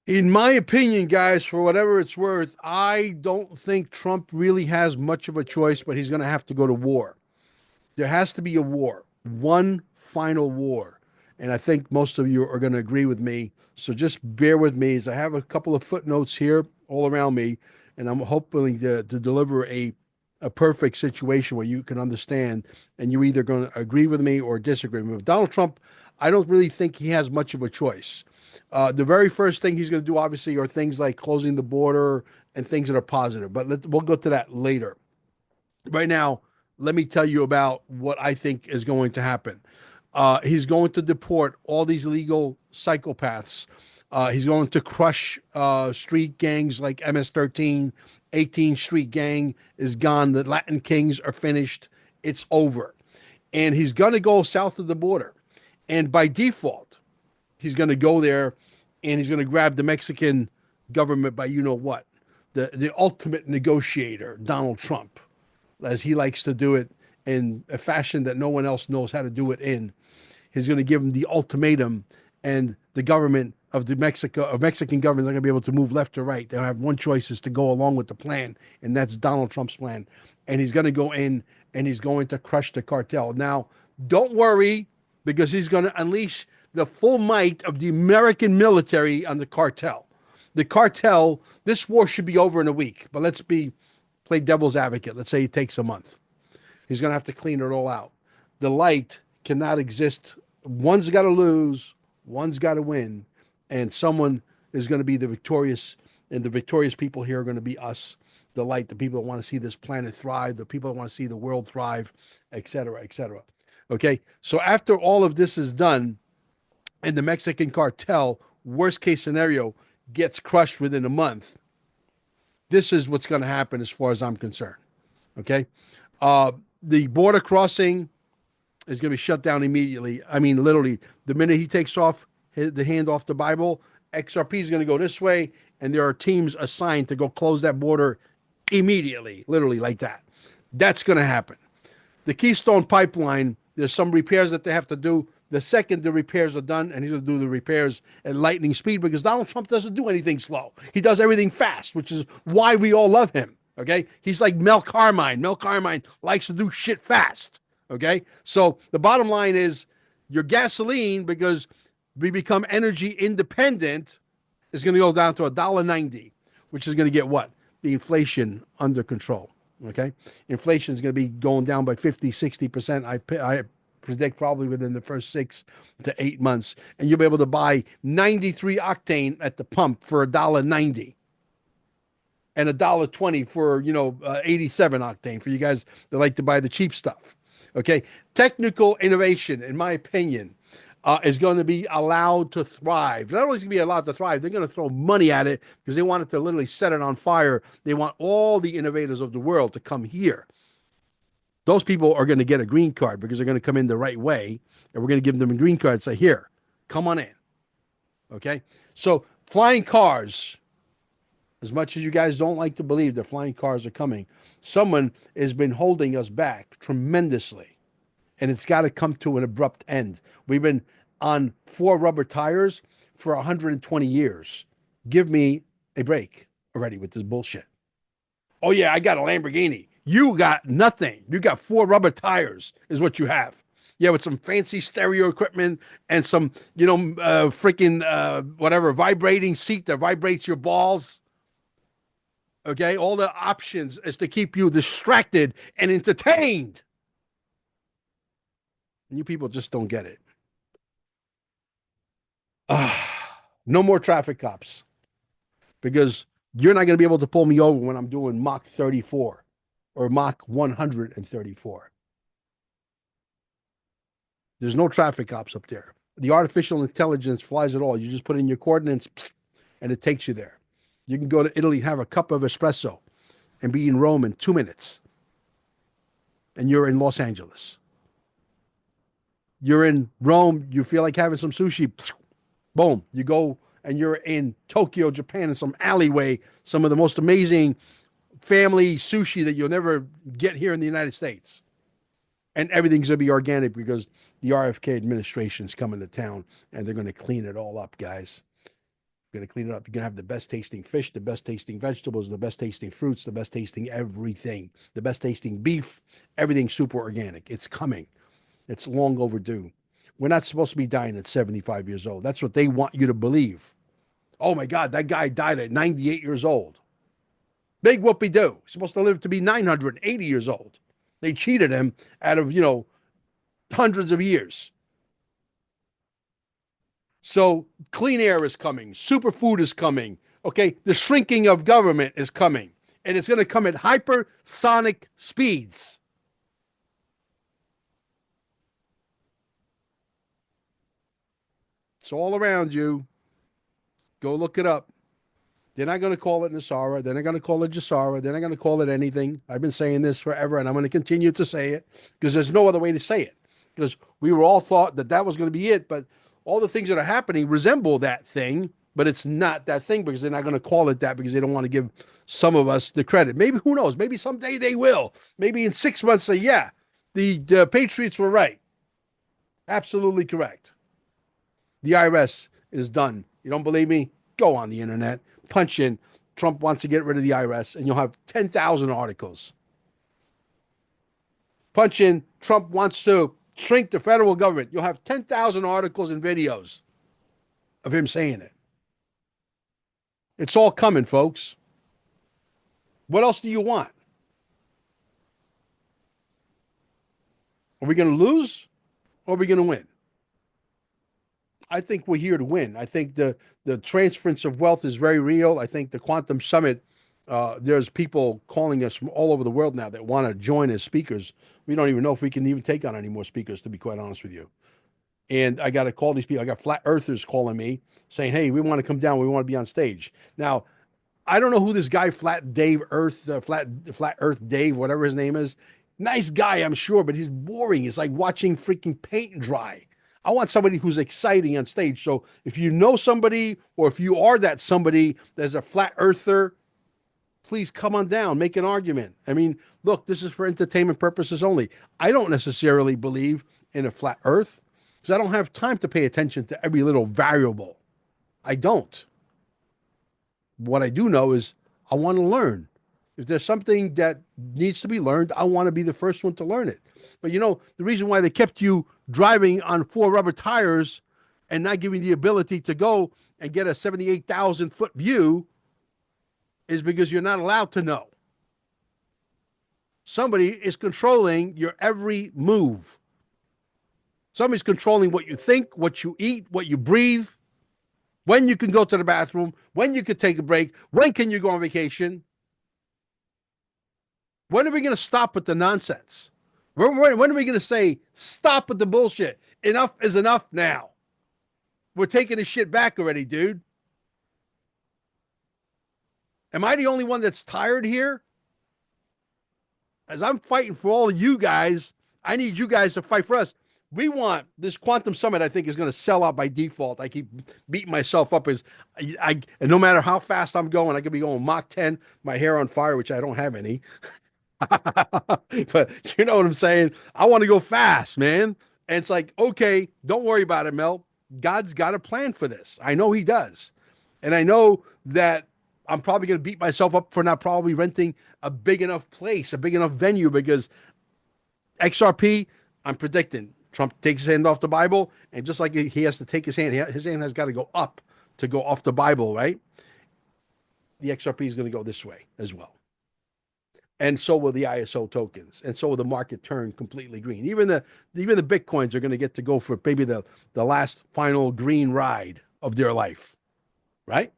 In my opinion, guys, for whatever it's worth, I don't think Trump really has much of a choice, but he's going to have to go to war. There has to be a war, one final war. And I think most of you are going to agree with me. So just bear with me as I have a couple of footnotes here all around me, and I'm hoping to deliver a perfect situation where you can understand and you're either going to agree with me or disagree with me. With Donald Trump, I don't really think he has much of a choice. The very first thing he's going to do, obviously, are things like closing the border and things that are positive, but we'll go to that later. Right now, let me tell you about what I think is going to happen. He's going to deport all these illegal psychopaths. He's going to crush street gangs like MS-13, 18 Street Gang is gone. The Latin Kings are finished. It's over. And he's going to go south of the border. And by default, he's going to go there and he's going to grab the Mexican government by you know what? The ultimate negotiator, Donald Trump, as he likes to do it in a fashion that no one else knows how to do it in. He's going to give him the ultimatum, and the government of the Mexican government is not going to be able to move left or right. They'll have one choice is to go along with the plan, and that's Donald Trump's plan. And he's going to go in and he's going to crush the cartel. Now, don't worry, because he's going to unleash the full might of the American military on the cartel. The cartel, this war should be over in a week, but let's play devil's advocate. Let's say it takes a month. He's going to have to clean it all out. The light cannot exist. One's got to lose, one's got to win, and someone is going to be the victorious, and the victorious people here are going to be us, the light, the people that want to see this planet thrive, the people that want to see the world thrive, et cetera, et cetera. Okay, so after all of this is done, and the Mexican cartel, worst case scenario, gets crushed within a month, this is what's going to happen as far as I'm concerned. Okay. The border crossing is going to be shut down immediately. I mean, literally, the minute he takes off the hand off the Bible, XRP is going to go this way, and there are teams assigned to go close that border immediately, literally like that. That's going to happen. The Keystone Pipeline, there's some repairs that they have to do. The second the repairs are done, and he's going to do the repairs at lightning speed because Donald Trump doesn't do anything slow. He does everything fast, which is why we all love him. Okay. He's like Mel Carmine. Mel Carmine likes to do shit fast. Okay. So the bottom line is your gasoline, because we become energy independent, is going to go down to $1.90, which is going to get what? The inflation under control. Okay. Inflation is going to be going down by 50, 60%. I predict probably within the first 6 to 8 months. And you'll be able to buy 93 octane at the pump for $1.90 and $1.20 for 87 octane for you guys that like to buy the cheap stuff. Okay, technical innovation, in my opinion, is going to be allowed to thrive. Not only is it going to be allowed to thrive, they're going to throw money at it because they want it to literally set it on fire. They want all the innovators of the world to come here. Those people are going to get a green card because they're going to come in the right way, and we're going to give them a green card and say, here, come on in. Okay, so flying cars, as much as you guys don't like to believe that flying cars are coming, someone has been holding us back tremendously. And it's got to come to an abrupt end. We've been on four rubber tires for 120 years. Give me a break already with this bullshit. Oh, yeah, I got a Lamborghini. You got nothing. You got four rubber tires, is what you have. Yeah, with some fancy stereo equipment and some, freaking whatever, vibrating seat that vibrates your balls. Okay, all the options is to keep you distracted and entertained. And you people just don't get it. No more traffic cops because you're not going to be able to pull me over when I'm doing Mach 34 or Mach 134. There's no traffic cops up there. The artificial intelligence flies it all. You just put in your coordinates and it takes you there. You can go to Italy, have a cup of espresso, and be in Rome in 2 minutes. And you're in Los Angeles. You're in Rome, you feel like having some sushi, boom, you go and you're in Tokyo, Japan, in some alleyway, some of the most amazing family sushi that you'll never get here in the United States. And everything's going to be organic because the RFK administration is coming to town and they're going to clean it all up, guys. You're going to clean it up. You're going to have the best tasting fish, the best tasting vegetables, the best tasting fruits, the best tasting everything, the best tasting beef, everything super organic. It's coming. It's long overdue. We're not supposed to be dying at 75 years old. That's what they want you to believe. Oh my God, that guy died at 98 years old. Big whoopee do. He's supposed to live to be 980 years old. They cheated him out of, hundreds of years. So clean air is coming. Superfood is coming. Okay. The shrinking of government is coming. And it's going to come at hypersonic speeds. It's all around you. Go look it up. They're not going to call it Nasara. They're not going to call it Jasara. They're not going to call it anything. I've been saying this forever, and I'm going to continue to say it because there's no other way to say it. Because we were all thought that that was going to be it, but all the things that are happening resemble that thing, but it's not that thing because they're not going to call it that because they don't want to give some of us the credit. Maybe, who knows? Maybe someday they will. Maybe in 6 months say, yeah, the Patriots were right. Absolutely correct. The IRS is done. You don't believe me? Go on the internet, punch in Trump wants to get rid of the IRS, and you'll have 10,000 articles. Punch in Trump wants to shrink the federal government. You'll have 10,000 articles and videos of him saying it. It's all coming, folks. What else do you want? Are we going to lose or are we going to win? I think we're here to win. I think the transference of wealth is very real. I think the Quantum Summit, there's people calling us from all over the world now that want to join as speakers. We don't even know if we can even take on any more speakers, to be quite honest with you. And I got to call these people. I got flat earthers calling me saying, hey, we want to come down. We want to be on stage. Now, I don't know who this guy, Flat Earth Dave, whatever his name is. Nice guy, I'm sure, but he's boring. It's like watching freaking paint dry. I want somebody who's exciting on stage. So if you know somebody, or if you are that somebody that's a flat earther, please come on down, make an argument. I mean, look, this is for entertainment purposes only. I don't necessarily believe in a flat earth because I don't have time to pay attention to every little variable. I don't. What I do know is I want to learn. If there's something that needs to be learned, I want to be the first one to learn it. But the reason why they kept you driving on 4 rubber tires and not giving the ability to go and get a 78,000-foot view is because you're not allowed to know. Somebody is controlling your every move. Somebody's controlling what you think, what you eat, what you breathe, when you can go to the bathroom, when you can take a break, when can you go on vacation. When are we going to stop with the nonsense? When are we going to say, stop with the bullshit? Enough is enough now. We're taking this shit back already, dude. Am I the only one that's tired here? As I'm fighting for all of you guys, I need you guys to fight for us. We want this Quantum Summit, I think, is going to sell out by default. I keep beating myself up and no matter how fast I'm going, I could be going Mach 10, my hair on fire, which I don't have any. But you know what I'm saying? I want to go fast, man. And it's like, okay, don't worry about it, Mel. God's got a plan for this. I know he does. And I know that I'm probably going to beat myself up for not probably renting a big enough place, a big enough venue, because XRP, I'm predicting Trump takes his hand off the Bible. And just like he has to take his hand has got to go up to go off the Bible, right? The XRP is going to go this way as well. And so will the ISO tokens, and so will the market turn completely green. Even the Bitcoins are going to get to go for maybe the last final green ride of their life, right?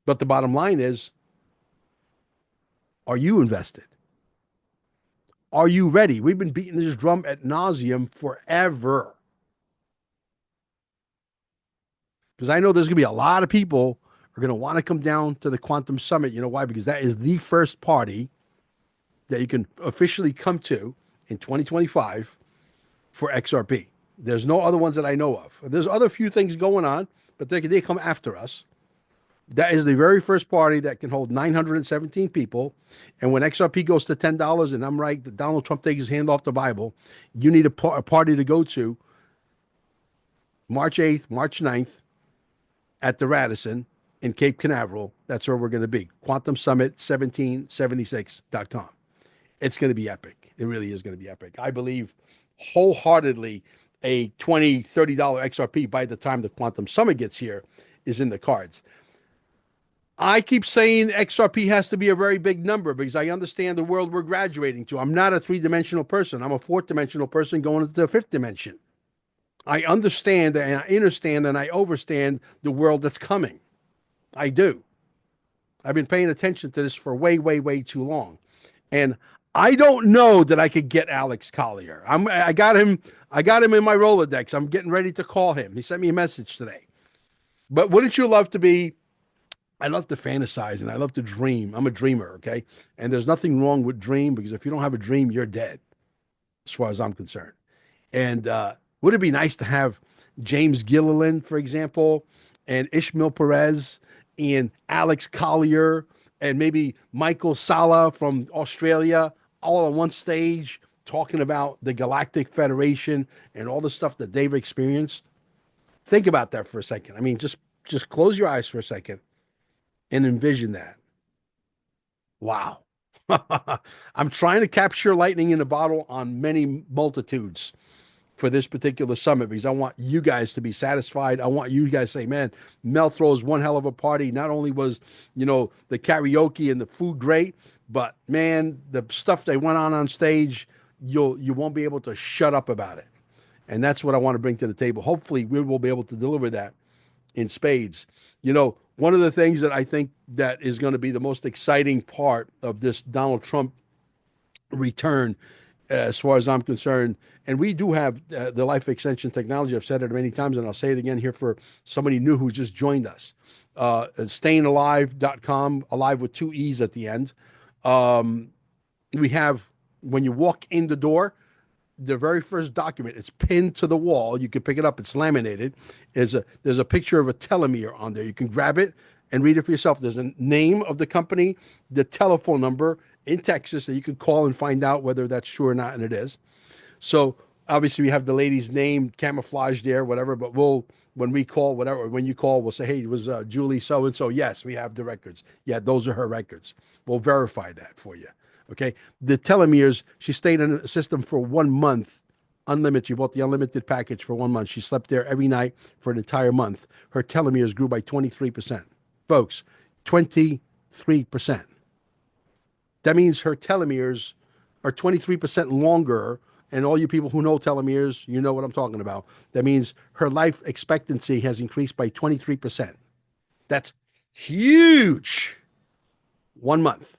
But the bottom line is, are you invested? Are you ready? We've been beating this drum ad nauseum forever. Because I know there's going to be a lot of people are going to want to come down to the Quantum Summit. You know why? Because that is the first party that you can officially come to in 2025 for XRP. There's no other ones that I know of. There's other few things going on, but they come after us. That is the very first party that can hold 917 people. And when XRP goes to $10, and I'm right, that Donald Trump takes his hand off the Bible, you need a party to go to March 8th, March 9th at the Radisson in Cape Canaveral. That's where we're going to be. Quantum Summit 1776.com. It's going to be epic. It really is going to be epic. I believe wholeheartedly a $20, $30 XRP by the time the Quantum Summit gets here is in the cards. I keep saying XRP has to be a very big number because I understand the world we're graduating to. I'm not a three-dimensional person. I'm a fourth-dimensional person going into the fifth dimension. I understand and I understand and I overstand the world that's coming. I do. I've been paying attention to this for way, way, way too long. And I don't know that I could get Alex Collier. I got him. I got him in my Rolodex. I'm getting ready to call him. He sent me a message today. But wouldn't you love to be? I love to fantasize and I love to dream. I'm a dreamer, okay? And there's nothing wrong with dream because if you don't have a dream, you're dead, as far as I'm concerned. And would it be nice to have James Gilliland, for example, and Ishmael Perez and Alex Collier and maybe Michael Sala from Australia all on one stage talking about the Galactic Federation and all the stuff that they've experienced? Think about that for a second. I mean, just close your eyes for a second and envision that. Wow. I'm trying to capture lightning in a bottle on many multitudes for this particular summit because I want you guys to be satisfied. I want you guys to say, man, Mel throws one hell of a party. Not only was, the karaoke and the food great, but man, the stuff they went on stage, you won't be able to shut up about it. And that's what I want to bring to the table. Hopefully we will be able to deliver that in spades. One of the things that I think that is going to be the most exciting part of this Donald Trump return, as far as I'm concerned, and we do have the life extension technology. I've said it many times, and I'll say it again here for somebody new who just joined us. Stayingalive.com, alive with two E's at the end. We have, when you walk in the door, the very first document, it's pinned to the wall. You can pick it up. It's laminated. There's a picture of a telomere on there. You can grab it and read it for yourself. There's a name of the company, the telephone number in Texas that you can call and find out whether that's true or not, and it is. So obviously we have the lady's name camouflaged there, whatever, but when we call, whatever, when you call, we'll say, hey, it was Julie so-and-so. Yes, we have the records. Yeah, those are her records. We'll verify that for you. Okay. The telomeres, she stayed in the system for 1 month, unlimited. You bought the unlimited package for 1 month. She slept there every night for an entire month. Her telomeres grew by 23%. Folks, 23%. That means her telomeres are 23% longer. And all you people who know telomeres, you know what I'm talking about. That means her life expectancy has increased by 23%. That's huge. 1 month.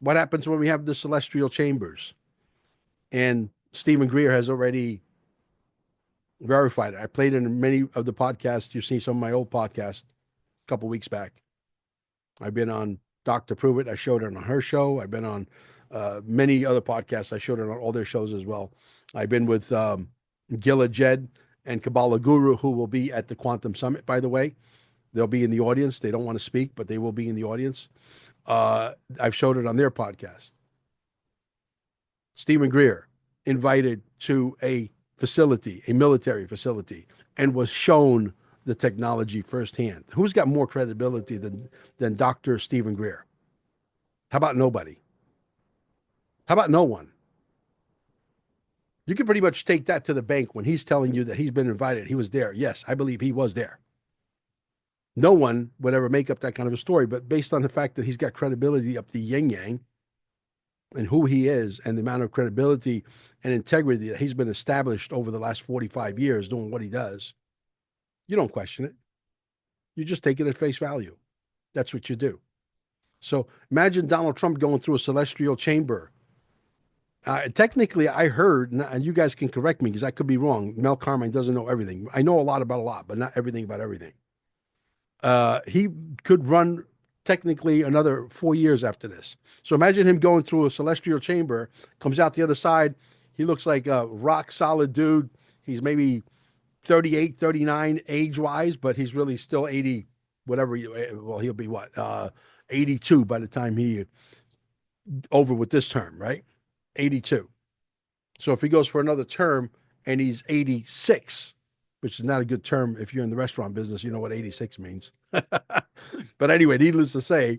What happens when we have the celestial chambers? And Stephen Greer has already verified it. I played it in many of the podcasts. You've seen some of my old podcasts a couple weeks back. I've been on Dr. Pruitt. I showed it on her show. I've been on many other podcasts. I showed it on all their shows as well. I've been with Gila Jed and Kabbalah Guru, who will be at the Quantum Summit, by the way. They'll be in the audience. They don't want to speak, but they will be in the audience. I've showed it on their podcast. Stephen Greer invited to a facility, a military facility, and was shown the technology firsthand. Who's got more credibility than Dr. Stephen Greer? How about nobody? How about no one? You can pretty much take that to the bank when he's telling you that he's been invited. He was there. Yes, I believe he was there. No one would ever make up that kind of a story, but based on the fact that he's got credibility up the yin yang and who he is and the amount of credibility and integrity that he's been established over the last 45 years doing what he does, you don't question it. You just take it at face value. That's what you do. So imagine Donald Trump going through a celestial chamber. Technically, I heard, and you guys can correct me because I could be wrong. Mel Carmine doesn't know everything. I know a lot about a lot, but not everything about everything. He could run technically another 4 years after this. So imagine him going through a celestial chamber, comes out the other side. He looks like a rock solid dude. He's maybe 38, 39 age-wise, but he's really still 80, whatever. Well, he'll be what? 82 by the time he over with this term, right? 82. So if he goes for another term and he's 86, which is not a good term if you're in the restaurant business, you know what 86 means. But anyway, needless to say,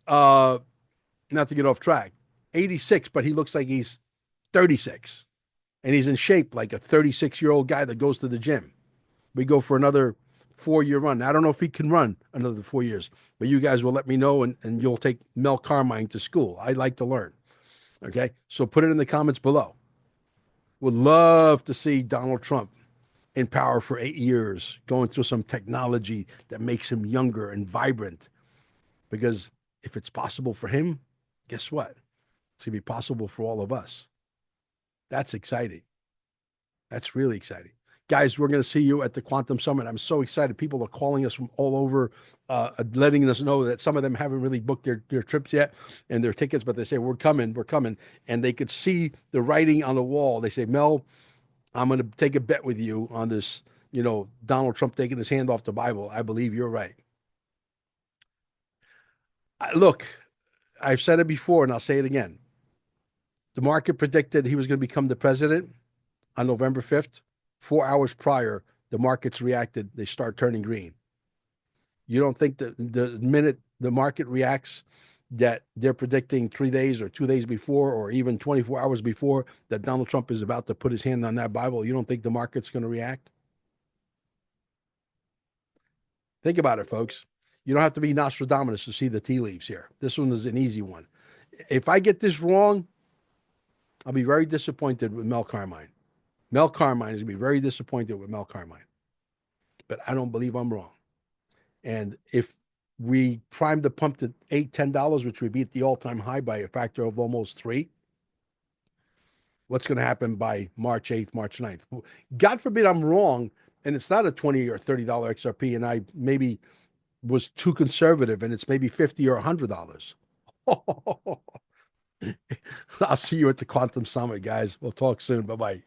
uh, not to get off track, 86, but he looks like he's 36 and he's in shape like a 36-year-old guy that goes to the gym. We go for another 4 year run. I don't know if he can run another 4 years, but you guys will let me know and you'll take Mel Carmine to school. I like to learn. Okay. So put it in the comments below. Would love to see Donald Trump in power for 8 years, going through some technology that makes him younger and vibrant. Because if it's possible for him, guess what? It's going to be possible for all of us. That's exciting. That's really exciting. Guys, we're going to see you at the Quantum Summit. I'm so excited. People are calling us from all over, letting us know that some of them haven't really booked their trips yet and their tickets, but they say, we're coming, we're coming. And they could see the writing on the wall. They say, Mel, I'm going to take a bet with you on this, Donald Trump taking his hand off the Bible. I believe you're right. Look, I've said it before and I'll say it again. The market predicted he was going to become the president on November 5th. 4 hours prior, the markets reacted. They start turning green. You don't think that the minute the market reacts that they're predicting 3 days or 2 days before or even 24 hours before that Donald Trump is about to put his hand on that Bible, you don't think the market's going to react? Think about it, folks. You don't have to be Nostradamus to see the tea leaves here. This one is an easy one. If I get this wrong, I'll be very disappointed with Mel Carmine. Mel Carmine is going to be very disappointed with Mel Carmine. But I don't believe I'm wrong. And if we prime the pump to $8, $10, which would be at the all-time high by a factor of almost 3, what's going to happen by March 8th, March 9th? God forbid I'm wrong, and it's not a $20 or $30 XRP, and I maybe was too conservative, and it's maybe $50 or $100. I'll see you at the Quantum Summit, guys. We'll talk soon. Bye-bye.